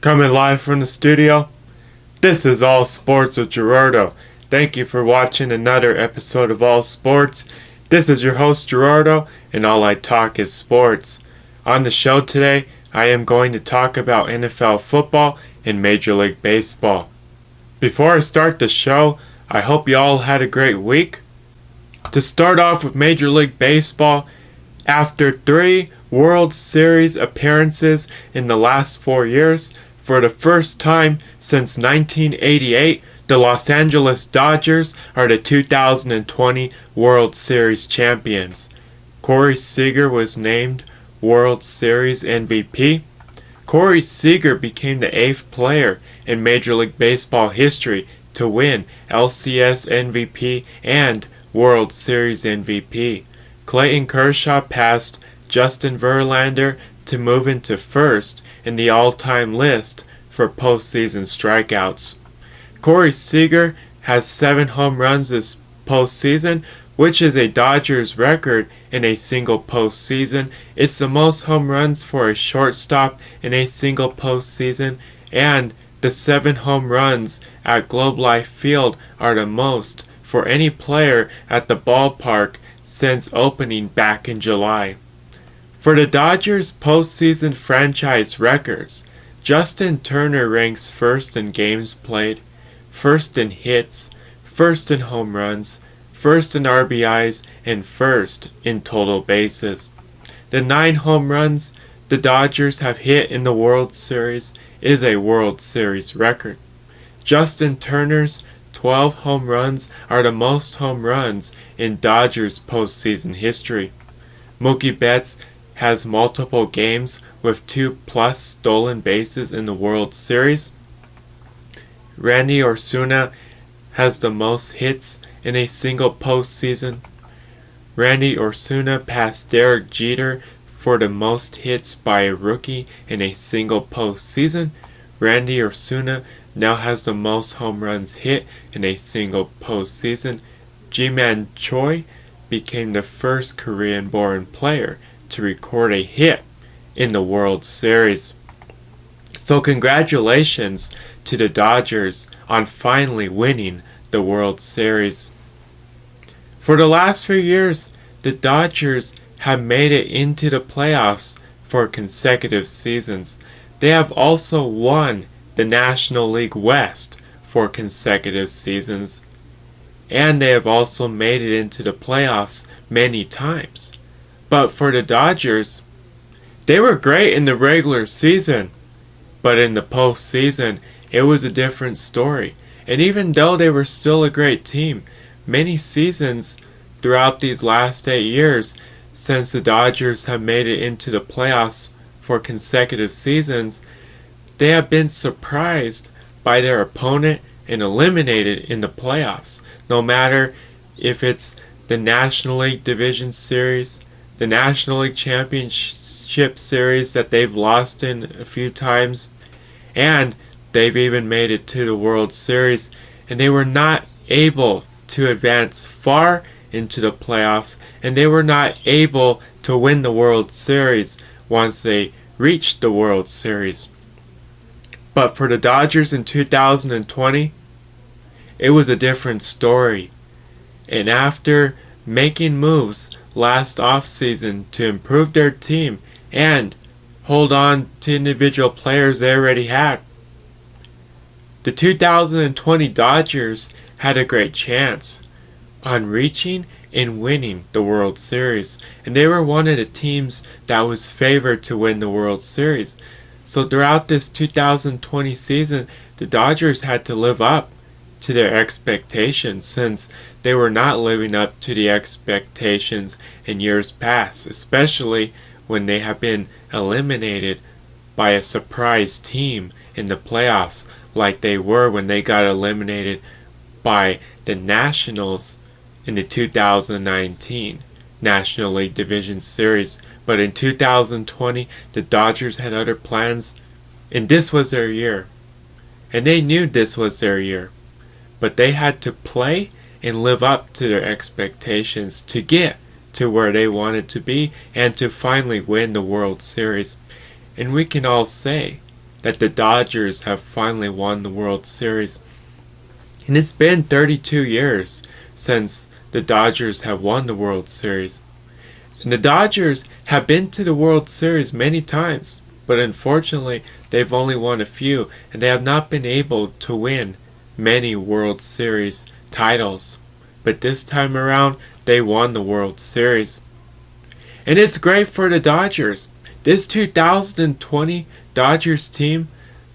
Coming live from the studio, this is All Sports with Gerardo. Thank you for watching another episode of All Sports. This is your host Gerardo, and all I talk is sports. On the show today, I am going to talk about NFL football and Major League Baseball. Before I start the show, I hope you all had a great week. To start off with Major League Baseball, after 3 World Series appearances in the last 4 years, for the first time since 1988, the Los Angeles Dodgers are the 2020 World Series champions. Corey Seager was named World Series MVP. Corey Seager became the 8th player in Major League Baseball history to win LCS MVP and World Series MVP. Clayton Kershaw passed Justin Verlander to move into first in the all-time list for postseason strikeouts. Corey Seager has 7 home runs this postseason, which is a Dodgers record in a single postseason. It's the most home runs for a shortstop in a single postseason, and the 7 home runs at Globe Life Field are the most for any player at the ballpark since opening back in July. For the Dodgers postseason franchise records, Justin Turner ranks first in games played, first in hits, first in home runs, first in RBIs, and first in total bases. The 9 home runs the Dodgers have hit in the World Series is a World Series record. Justin Turner's 12 home runs are the most home runs in Dodgers postseason history. Mookie Betts has multiple games with 2+ stolen bases in the World Series. Randy Osuna has the most hits in a single postseason. Randy Osuna passed Derek Jeter for the most hits by a rookie in a single postseason. Randy Osuna now has the most home runs hit in a single postseason. Ji-Man Choi became the first Korean-born player to record a hit in the World Series. So congratulations to the Dodgers on finally winning the World Series. For the last few years, the Dodgers have made it into the playoffs for consecutive seasons. They have also won the National League West for consecutive seasons, and they have also made it into the playoffs many times. But for the Dodgers, they were great in the regular season, but in the postseason, it was a different story. And even though they were still a great team, many seasons throughout these last 8 years, since the Dodgers have made it into the playoffs for consecutive seasons, they have been surprised by their opponent and eliminated in the playoffs. No matter if it's the National League Division Series, the National League Championship Series that they've lost in a few times, and they've even made it to the World Series, and they were not able to advance far into the playoffs, and they were not able to win the World Series once they reached the World Series. But for the Dodgers in 2020, it was a different story. And after making moves last offseason to improve their team and hold on to individual players they already had, the 2020 Dodgers had a great chance on reaching and winning the World Series. And they were one of the teams that was favored to win the World Series. So throughout this 2020 season, the Dodgers had to live up to their expectations, since they were not living up to the expectations in years past, especially when they have been eliminated by a surprise team in the playoffs, like they were when they got eliminated by the Nationals in the 2019 National League Division Series. But in 2020, the Dodgers had other plans, and this was their year. And they knew this was their year. But they had to play and live up to their expectations to get to where they wanted to be and to finally win the World Series. And we can all say that the Dodgers have finally won the World Series. And it's been 32 years since the Dodgers have won the World Series. And the Dodgers have been to the World Series many times, but unfortunately they've only won a few, and they have not been able to win many World Series titles. But this time around, they won the World Series. And it's great for the Dodgers. This 2020 Dodgers team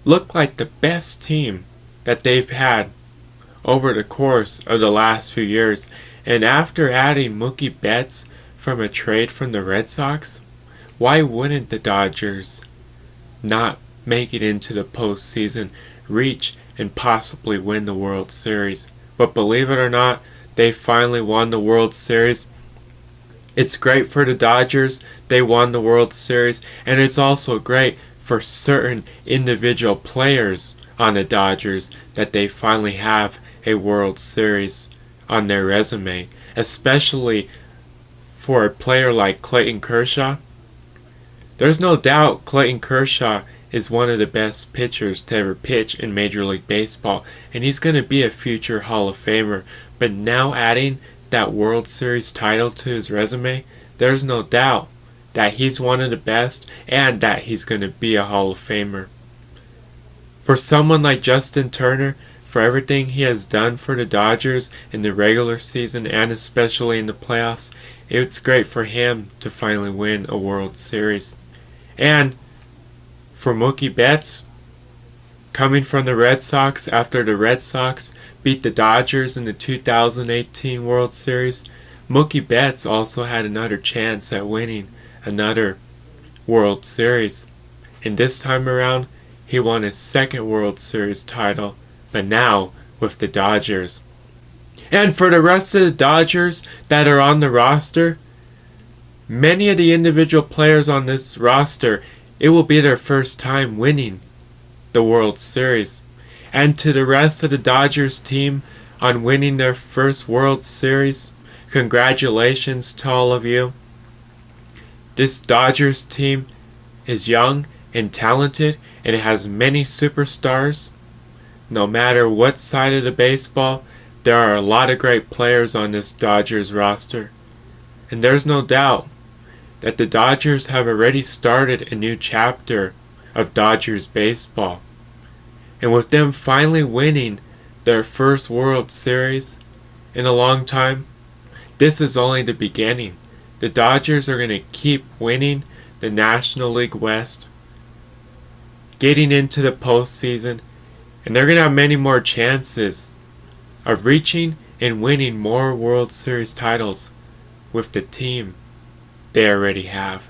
looked like the best team that they've had over the course of the last few years. And after adding Mookie Betts from a trade from the Red Sox, why wouldn't the Dodgers not make it into the postseason, reach, and possibly win the World Series? But believe it or not, they finally won the World Series. It's great for the Dodgers. They won the World Series. And it's also great for certain individual players on the Dodgers that they finally have a World Series on their resume. Especially for a player like Clayton Kershaw. There's no doubt Clayton Kershaw is one of the best pitchers to ever pitch in Major League Baseball, and he's going to be a future Hall of Famer. But now adding that World Series title to his resume, there's no doubt that he's one of the best and that he's going to be a Hall of Famer. For someone like Justin Turner, for everything he has done for the Dodgers in the regular season and especially in the playoffs, it's great for him to finally win a World Series. And for Mookie Betts, coming from the Red Sox after the Red Sox beat the Dodgers in the 2018 World Series, Mookie Betts also had another chance at winning another World Series. And this time around, he won his second World Series title, but now with the Dodgers. And for the rest of the Dodgers that are on the roster, many of the individual players on this roster, it will be their first time winning the World Series. And to the rest of the Dodgers team on winning their first World Series, congratulations to all of you. This Dodgers team is young and talented, and it has many superstars. No matter what side of the baseball, there are a lot of great players on this Dodgers roster. And there's no doubt that the Dodgers have already started a new chapter of Dodgers baseball. And with them finally winning their first World Series in a long time, this is only the beginning. The Dodgers are going to keep winning the National League West, getting into the postseason, and they're going to have many more chances of reaching and winning more World Series titles with the team they already have.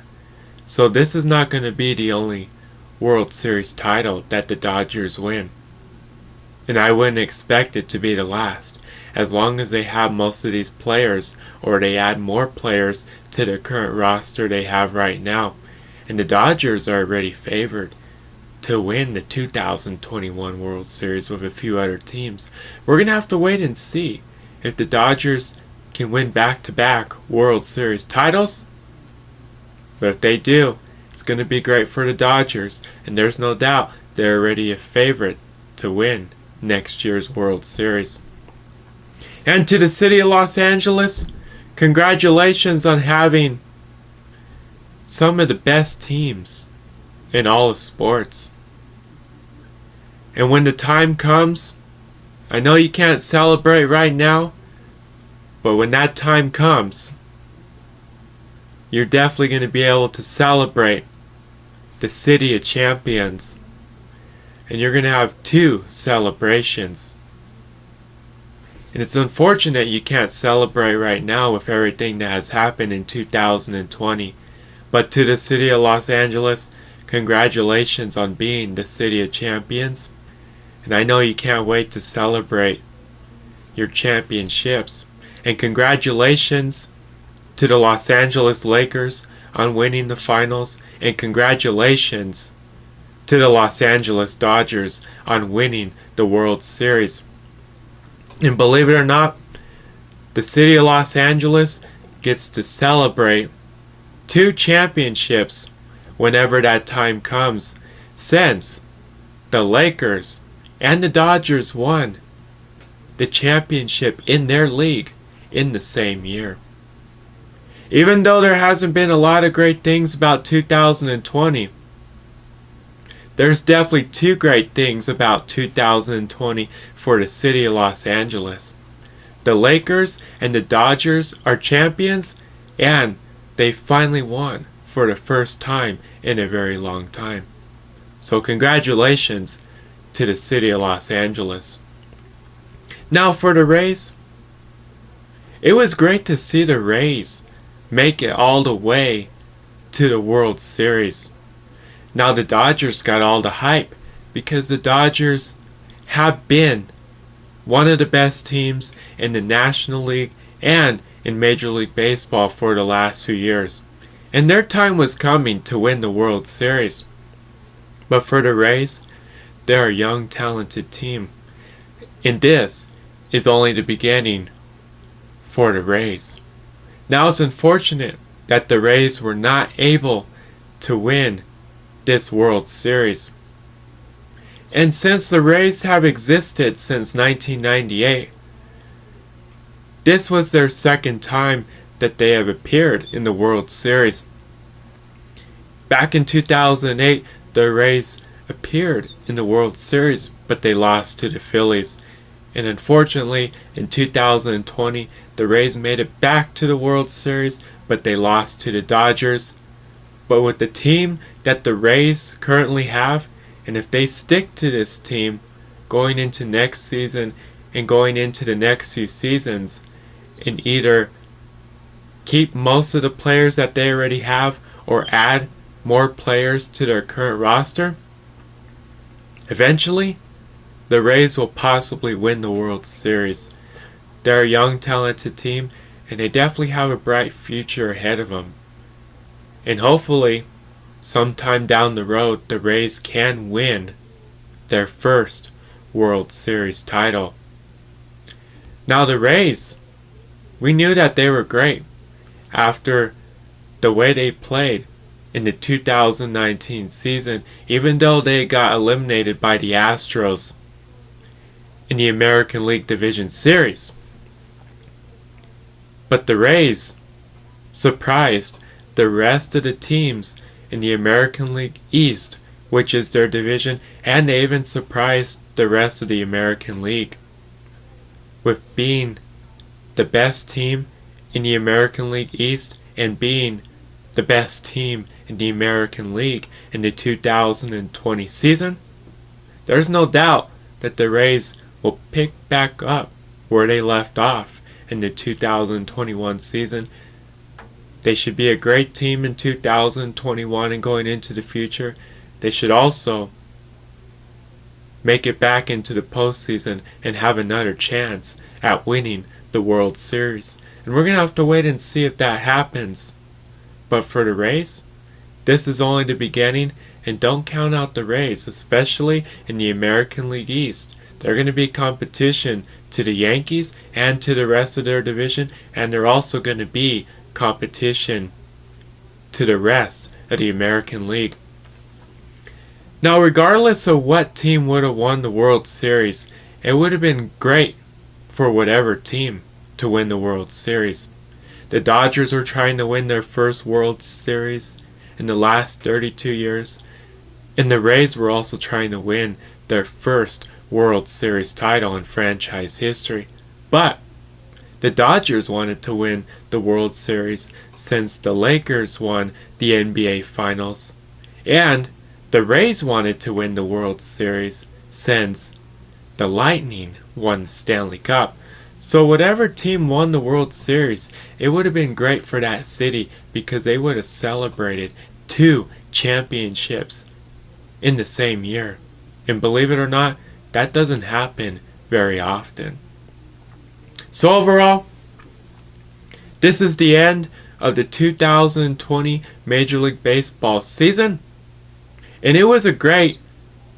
So this is not going to be the only World Series title that the Dodgers win. And I wouldn't expect it to be the last, as long as they have most of these players, or they add more players to the current roster they have right now. And the Dodgers are already favored to win the 2021 World Series with a few other teams. We're going to have to wait and see if the Dodgers can win back-to-back World Series titles. But if they do, it's going to be great for the Dodgers, and there's no doubt they're already a favorite to win next year's World Series. And to the city of Los Angeles, congratulations on having some of the best teams in all of sports. And when the time comes, I know you can't celebrate right now, but when that time comes, you're definitely going to be able to celebrate the City of Champions. And you're going to have two celebrations. And it's unfortunate you can't celebrate right now with everything that has happened in 2020. But to the City of Los Angeles, congratulations on being the City of Champions. And I know you can't wait to celebrate your championships. And congratulations to the Los Angeles Lakers on winning the finals. And congratulations to the Los Angeles Dodgers on winning the World Series. And believe it or not, the city of Los Angeles gets to celebrate two championships whenever that time comes, since the Lakers and the Dodgers won the championship in their league in the same year. Even though there hasn't been a lot of great things about 2020, there's definitely two great things about 2020 for the city of Los Angeles. The Lakers and the Dodgers are champions, and they finally won for the first time in a very long time. So congratulations to the city of Los Angeles. Now for the Rays, it was great to see the Rays make it all the way to the World Series. Now the Dodgers got all the hype because the Dodgers have been one of the best teams in the National League and in Major League Baseball for the last few years. And their time was coming to win the World Series. But for the Rays, they're a young, talented team. And this is only the beginning for the Rays. Now it's unfortunate that the Rays were not able to win this World Series. And since the Rays have existed since 1998, this was their second time that they have appeared in the World Series. Back in 2008, the Rays appeared in the World Series, but they lost to the Phillies. And unfortunately, in 2020, the Rays made it back to the World Series, but they lost to the Dodgers. But with the team that the Rays currently have, and if they stick to this team going into next season and going into the next few seasons, and either keep most of the players that they already have or add more players to their current roster, eventually the Rays will possibly win the World Series. They're a young, talented team, and they definitely have a bright future ahead of them. And hopefully, sometime down the road, the Rays can win their first World Series title. Now the Rays, we knew that they were great after the way they played in the 2019 season, even though they got eliminated by the Astros in the American League Division Series. But the Rays surprised the rest of the teams in the American League East, which is their division, and they even surprised the rest of the American League with being the best team in the American League East and being the best team in the American League in the 2020 season. There's no doubt that the Rays will pick back up where they left off in the 2021 season. They should be a great team in 2021 and going into the future. They should also make it back into the postseason and have another chance at winning the World Series. And we're going to have to wait and see if that happens. But for the Rays, this is only the beginning, and don't count out the Rays, especially in the American League East. They're going to be competition to the Yankees and to the rest of their division, and they're also going to be competition to the rest of the American League. Now, regardless of what team would have won the World Series, it would have been great for whatever team to win the World Series. The Dodgers were trying to win their first World Series in the last 32 years, and the Rays were also trying to win their first World Series title in franchise history. But the Dodgers wanted to win the World Series since the Lakers won the NBA Finals, and the Rays wanted to win the World Series since the Lightning won the Stanley Cup. So whatever team won the World Series, it would have been great for that city because they would have celebrated 2 championships in the same year. And believe it or not, that doesn't happen very often. So overall, this is the end of the 2020 Major League Baseball season. And it was a great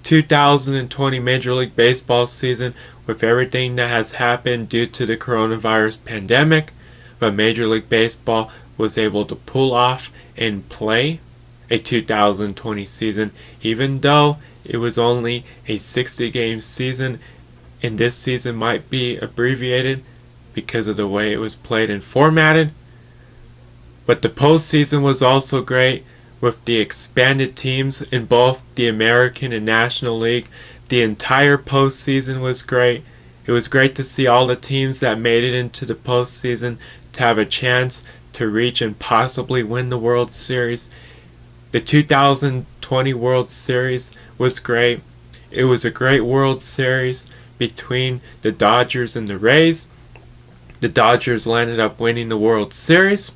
2020 Major League Baseball season with everything that has happened due to the coronavirus pandemic. But Major League Baseball was able to pull off and play a 2020 season, even though it was only a 60-game season, and this season might be abbreviated because of the way it was played and formatted. But the postseason was also great with the expanded teams in both the American and National League. The entire postseason was great. It was great to see all the teams that made it into the postseason to have a chance to reach and possibly win the World Series. The 2020 World Series was great. It was a great World Series between the Dodgers and the Rays. The Dodgers landed up winning the World Series.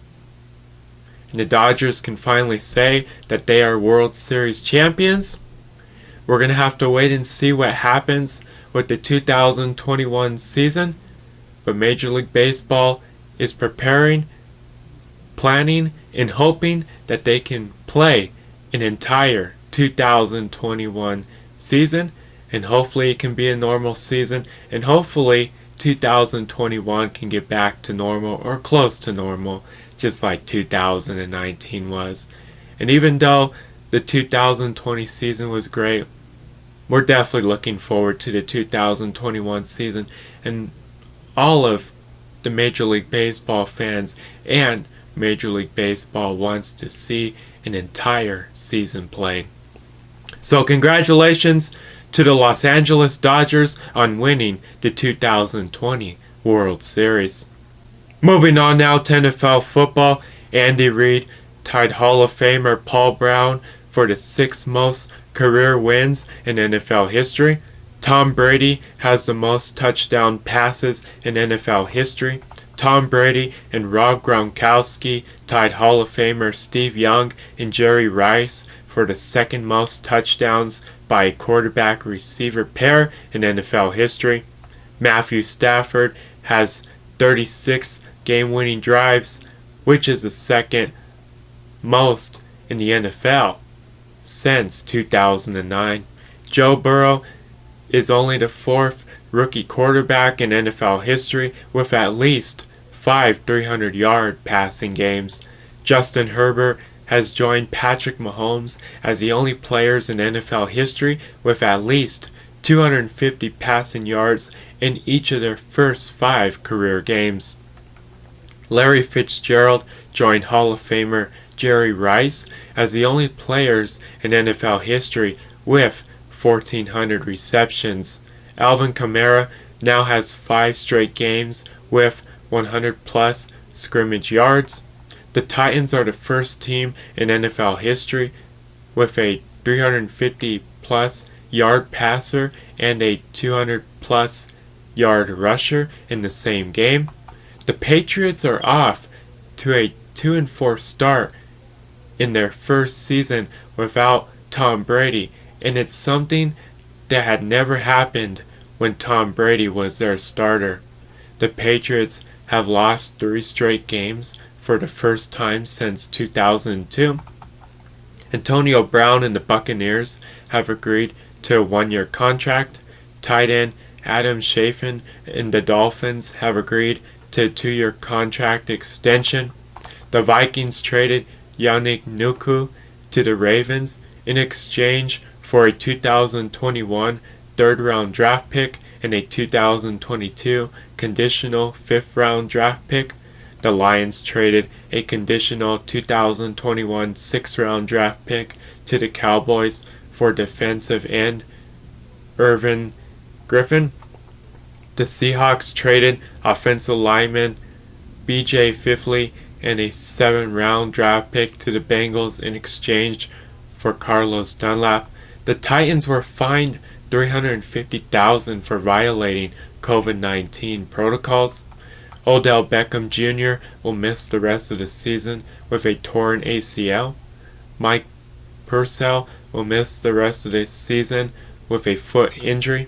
And the Dodgers can finally say that they are World Series champions. We're going to have to wait and see what happens with the 2021 season. But Major League Baseball is preparing, planning, and hoping that they can play an entire 2021 season. And hopefully it can be a normal season. And hopefully 2021 can get back to normal or close to normal, just like 2019 was. And even though the 2020 season was great, we're definitely looking forward to the 2021 season. And all of the Major League Baseball fans and Major League Baseball wants to see an entire season played. So congratulations to the Los Angeles Dodgers on winning the 2020 World Series. Moving on now to NFL football, Andy Reid tied Hall of Famer Paul Brown for the 6th most career wins in NFL history. Tom Brady has the most touchdown passes in NFL history. Tom Brady and Rob Gronkowski tied Hall of Famer Steve Young and Jerry Rice for the 2nd most touchdowns by a quarterback-receiver pair in NFL history. Matthew Stafford has 36 game-winning drives, which is the 2nd most in the NFL since 2009. Joe Burrow is only the 4th rookie quarterback in NFL history with at least 5 300-yard passing games. Justin Herbert has joined Patrick Mahomes as the only players in NFL history with at least 250 passing yards in each of their first 5 career games. Larry Fitzgerald joined Hall of Famer Jerry Rice as the only players in NFL history with 1,400 receptions. Alvin Kamara now has 5 straight games with 100-plus scrimmage yards. The Titans are the first team in NFL history with a 350-plus yard passer and a 200-plus yard rusher in the same game. The Patriots are off to a 2-4 start in their first season without Tom Brady, and it's something that had never happened when Tom Brady was their starter. The Patriots have lost 3 straight games for the first time since 2002. Antonio Brown and the Buccaneers have agreed to a 1-year contract. Tight end Adam Shafin and the Dolphins have agreed to a 2-year contract extension. The Vikings traded Yannick Ngakoue to the Ravens in exchange for a 2021 third-round draft pick and a 2022 conditional 5th-round draft pick. The Lions traded a conditional 2021 6th-round draft pick to the Cowboys for defensive end Irvin Griffin. The Seahawks traded offensive lineman B.J. Fiffley and a 7th-round draft pick to the Bengals in exchange for Carlos Dunlap. The Titans were fined $350,000 for violating COVID-19 protocols. Odell Beckham Jr. will miss the rest of the season with a torn ACL. Mike Purcell will miss the rest of the season with a foot injury.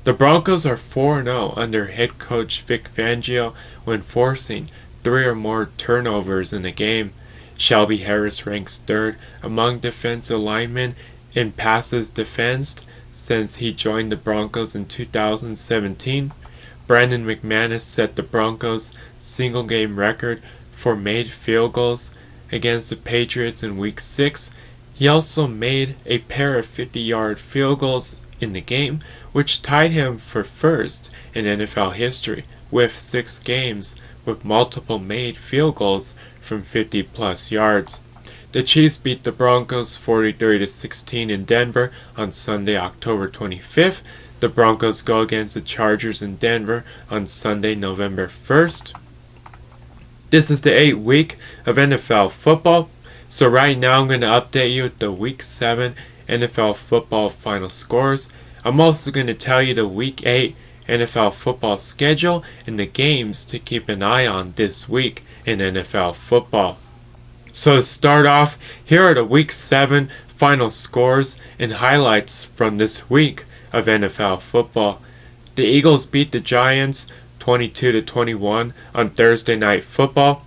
The Broncos are 4-0 under head coach Vic Fangio when forcing 3 or more turnovers in a game. Shelby Harris ranks 3rd among defensive linemen in passes defensed since he joined the Broncos in 2017. Brandon McManus set the Broncos' single-game record for made field goals against the Patriots in Week 6 He also made a pair of 50-yard field goals in the game, which tied him for first in NFL history with 6 games with multiple made field goals from 50-plus yards. The Chiefs beat the Broncos 43-16 in Denver on Sunday, October 25th. The Broncos go against the Chargers in Denver on Sunday, November 1st. This is the 8th week of NFL football. So right now I'm going to update you with the Week 7 NFL football final scores. I'm also going to tell you the Week 8 NFL football schedule and the games to keep an eye on this week in NFL football. So to start off, here are the Week 7 final scores and highlights from this week of NFL football. The Eagles beat the Giants 22-21 on Thursday Night Football.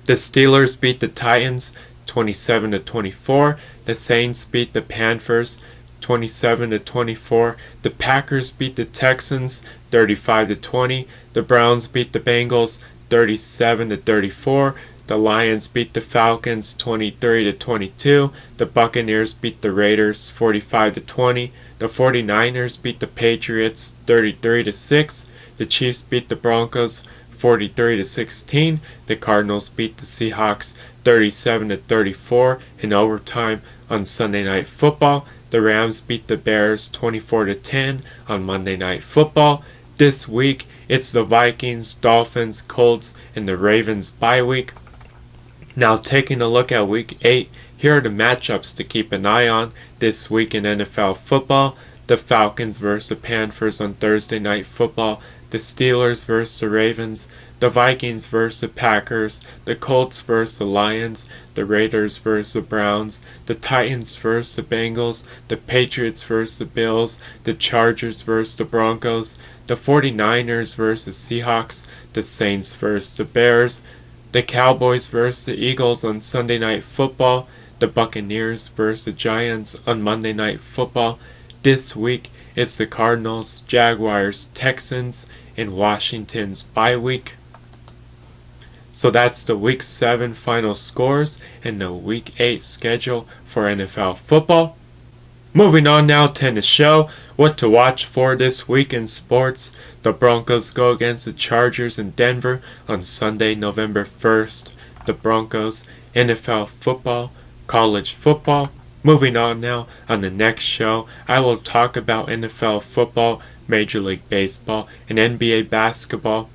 The Steelers beat the Titans 27-24. The Saints beat the Panthers 27-24. The Packers beat the Texans 35-20. The Browns beat the Bengals 37-34. The Lions beat the Falcons 23-22. The Buccaneers beat the Raiders 45-20. The 49ers beat the Patriots 33-6. The Chiefs beat the Broncos 43-16. The Cardinals beat the Seahawks 37-34 in overtime on Sunday Night Football. The Rams beat the Bears 24-10 on Monday Night Football. This week, it's the Vikings, Dolphins, Colts, and the Ravens bye week. Now taking a look at Week 8, here are the matchups to keep an eye on this week in NFL football. The Falcons vs. the Panthers on Thursday Night Football. The Steelers vs. the Ravens. The Vikings vs. the Packers. The Colts vs. the Lions. The Raiders vs. the Browns. The Titans vs. the Bengals. The Patriots vs. the Bills. The Chargers vs. the Broncos. The 49ers vs. the Seahawks. The Saints vs. the Bears. The Cowboys vs. the Eagles on Sunday Night Football. The Buccaneers vs. the Giants on Monday Night Football. This week, it's the Cardinals, Jaguars, Texans, and Washington's bye week. So that's the Week 7 final scores and the Week 8 schedule for NFL football. Moving on now to the show, what to watch for this week in sports. The Broncos go against the Chargers in Denver on Sunday, November 1st. The Broncos, NFL football, college football. Moving on now, on the next show, I will talk about NFL football, Major League Baseball, and NBA basketball.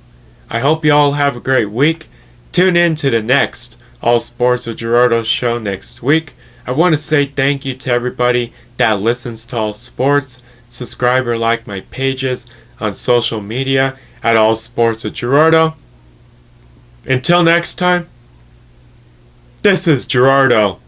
I hope you all have a great week. Tune in to the next All Sports with Gerardo show next week. I want to say thank you to everybody that listens to All Sports. Subscribe or like my pages on social media at All Sports with Gerardo. Until next time, this is Gerardo.